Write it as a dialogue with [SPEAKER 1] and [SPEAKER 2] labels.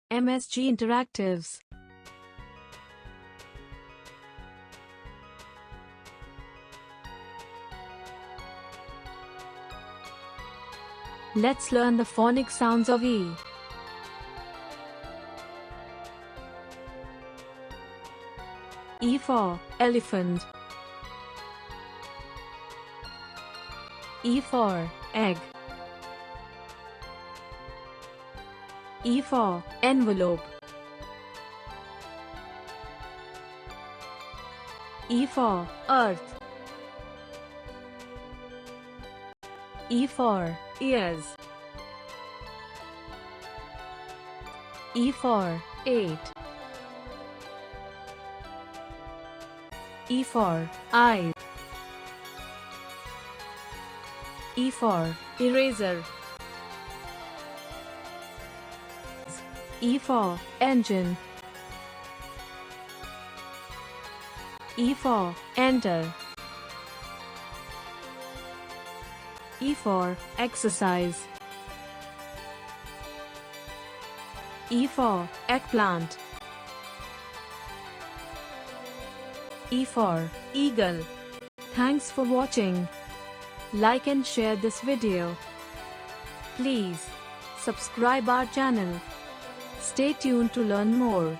[SPEAKER 1] MSG Interactives. Let's learn the phonic sounds of E. E for elephant. E for egg. E for envelope. E for earth. E for ears. E for 8. E for eyes. E for eraser. E for engine. E for enter. E for exercise. E for eggplant. E for eagle. Thanks for watching. Like and share this video. Please subscribe our channel. Stay tuned to learn more.